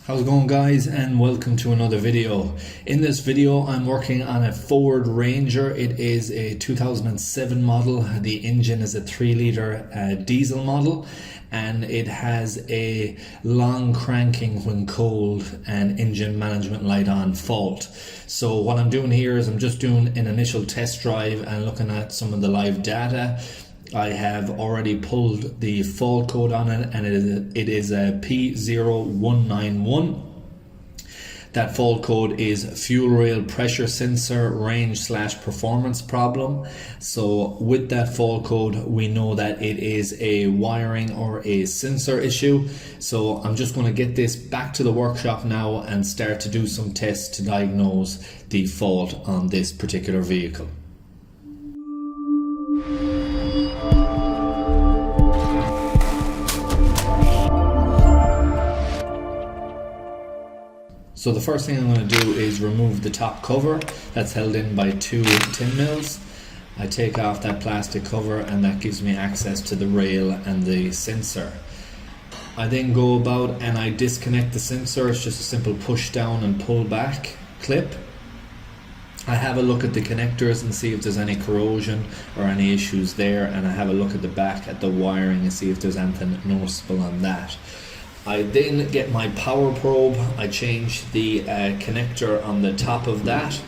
How's it going, guys, and welcome to another video. In this video I'm working on a Ford Ranger. It is a 2007 model. The engine is a 3-litre diesel model, and it has a long cranking when cold and engine management light on fault. So what I'm doing here is I'm just doing an initial test drive and looking at some of the live data. I have already pulled the fault code on it, and it is a P0191. That fault code is fuel rail pressure sensor range/performance problem. So with that fault code, we know that it is a wiring or a sensor issue. So I'm just going to get this back to the workshop now and start to do some tests to diagnose the fault on this particular vehicle. So the first thing I'm going to do is remove the top cover that's held in by 2 tin mills. I take off that plastic cover, and that gives me access to the rail and the sensor. I then go about and I disconnect the sensor. It's just a simple push down and pull back clip. I have a look at the connectors and see if there's any corrosion or any issues there, and I have a look at the back at the wiring and see if there's anything noticeable on that. I then get my power probe. I change the connector on the top of that.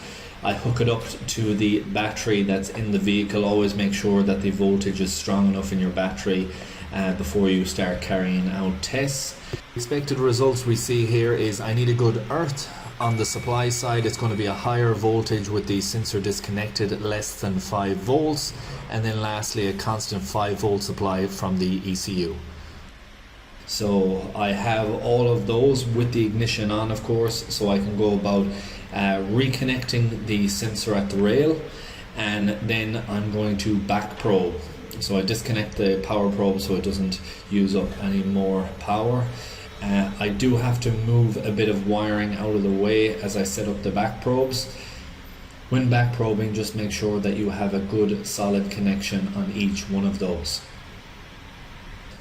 I hook it up to the battery that's in the vehicle. Always make sure that the voltage is strong enough in your battery before you start carrying out tests. Expected results we see here is I need a good earth. On the supply side, it's going to be a higher voltage with the sensor disconnected at less than 5 volts. And then lastly, a constant 5 volt supply from the ECU. So I have all of those with the ignition on, of course, so I can go about reconnecting the sensor at the rail, and then I'm going to back probe. So I disconnect the power probe so it doesn't use up any more power. I do have to move a bit of wiring out of the way as I set up the back probes. When back probing, just make sure that you have a good solid connection on each one of those.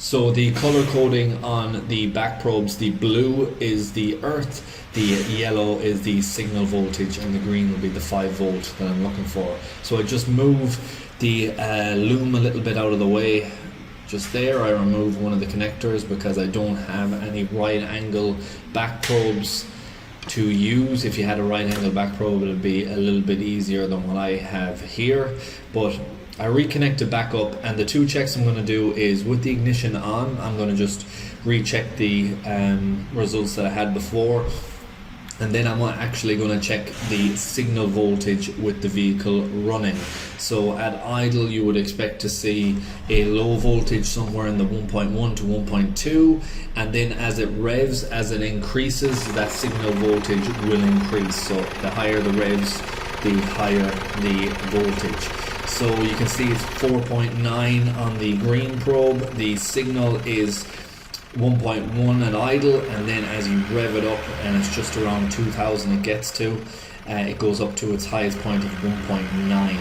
So the color coding on the back probes, the blue is the earth, the yellow is the signal voltage, and the green will be the 5 volt that I'm looking for. So I just move the loom a little bit out of the way. Just there, I remove one of the connectors because I don't have any right angle back probes to use. If you had a right angle back probe, it would be a little bit easier than what I have here. But I reconnect it back up, and the 2 checks I'm going to do is with the ignition on, I'm going to just recheck the results that I had before, and then I'm actually going to check the signal voltage with the vehicle running. So at idle you would expect to see a low voltage somewhere in the 1.1 to 1.2, and then as it revs, as it increases, that signal voltage will increase. So the higher the revs, the higher the voltage. So you can see it's 4.9 on the green probe. The signal is 1.1 at idle, and then as you rev it up, and it's just around 2000 it gets to, it goes up to its highest point of 1.9.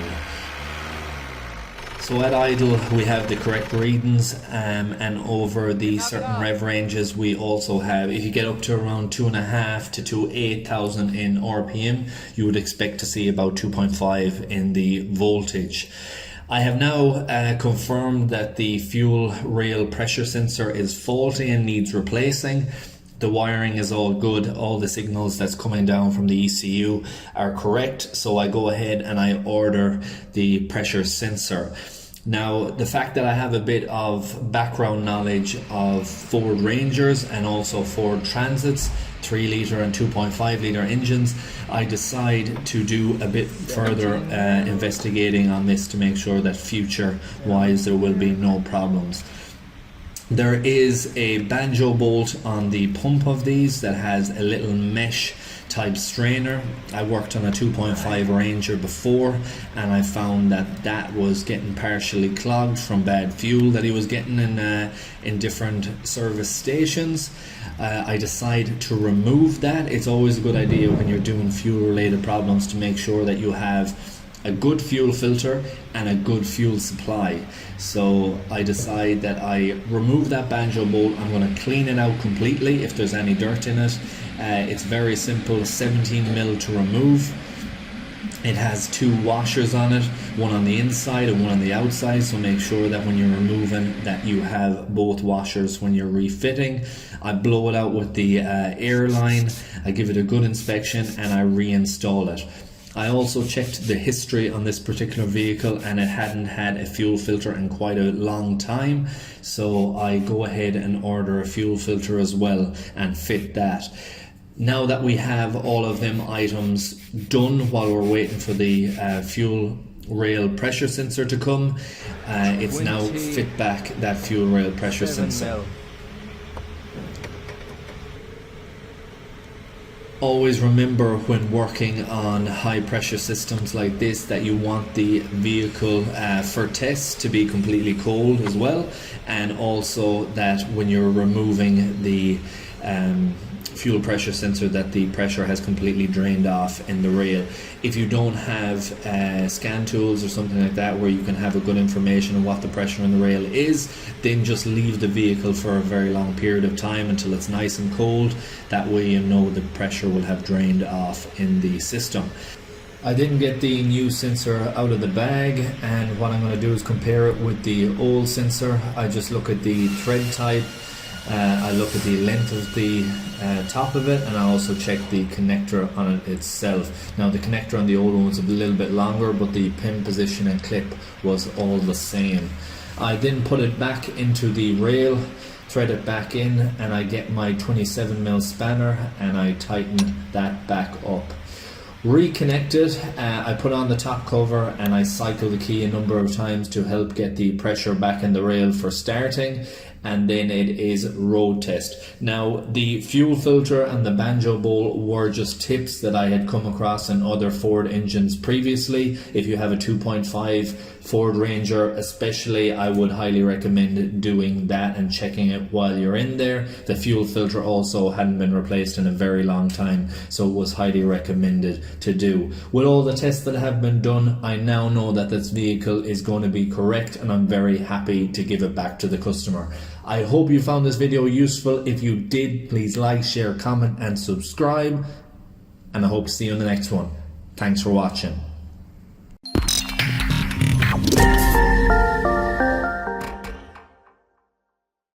So at idle we have the correct readings, and over the certain rev ranges we also have, if you get up to around 2.5 to 8,000 in RPM, you would expect to see about 2.5 in the voltage. I have now confirmed that the fuel rail pressure sensor is faulty and needs replacing. The wiring is all good. All the signals that's coming down from the ECU are correct. So I go ahead and I order the pressure sensor. Now, the fact that I have a bit of background knowledge of Ford Rangers and also Ford Transits, 3-litre and 2.5-litre engines, I decide to do a bit further investigating on this to make sure that future-wise there will be no problems. There is a banjo bolt on the pump of these that has a little mesh type strainer. I worked on a 2.5 Ranger before, and I found that that was getting partially clogged from bad fuel that he was getting in different service stations. I decided to remove that. It's always a good idea when you're doing fuel related problems to make sure that you have a good fuel filter and a good fuel supply. So I decide that I remove that banjo bolt. I'm going to clean it out completely if there's any dirt in it. It's very simple, 17mm to remove. It has 2 washers on it, one on the inside and one on the outside, so make sure that when you're removing that you have both washers when you're refitting. I blow it out with the air line, I give it a good inspection, and I reinstall it. I also checked the history on this particular vehicle, and it hadn't had a fuel filter in quite a long time, so I go ahead and order a fuel filter as well and fit that. Now that we have all of them items done while we're waiting for the fuel rail pressure sensor to come, it's now fit back that fuel rail pressure sensor. Always remember when working on high pressure systems like this that you want the vehicle for tests to be completely cold as well, and also that when you're removing the fuel pressure sensor that the pressure has completely drained off in the rail. If you don't have scan tools or something like that where you can have a good information on what the pressure in the rail is, then just leave the vehicle for a very long period of time until it's nice and cold. That way you know the pressure will have drained off in the system. I didn't get the new sensor out of the bag, and what I'm going to do is compare it with the old sensor. I just look at the thread type, I look at the length of the top of it, and I also check the connector on it itself. Now the connector on the old one was a little bit longer, but the pin position and clip was all the same. I then put it back into the rail, thread it back in, and I get my 27mm spanner and I tighten that back up. Reconnected, I put on the top cover and I cycle the key a number of times to help get the pressure back in the rail for starting, and then it is road test. Now the fuel filter and the banjo bowl were just tips that I had come across in other Ford engines previously. If you have a 2.5 Ford Ranger especially, I would highly recommend doing that and checking it while you're in there. The fuel filter also hadn't been replaced in a very long time, so it was highly recommended to do. With all the tests that have been done, I now know that this vehicle is going to be correct, and I'm very happy to give it back to the customer. I hope you found this video useful. If you did, please like, share, comment and subscribe, and I hope to see you in the next one. Thanks for watching.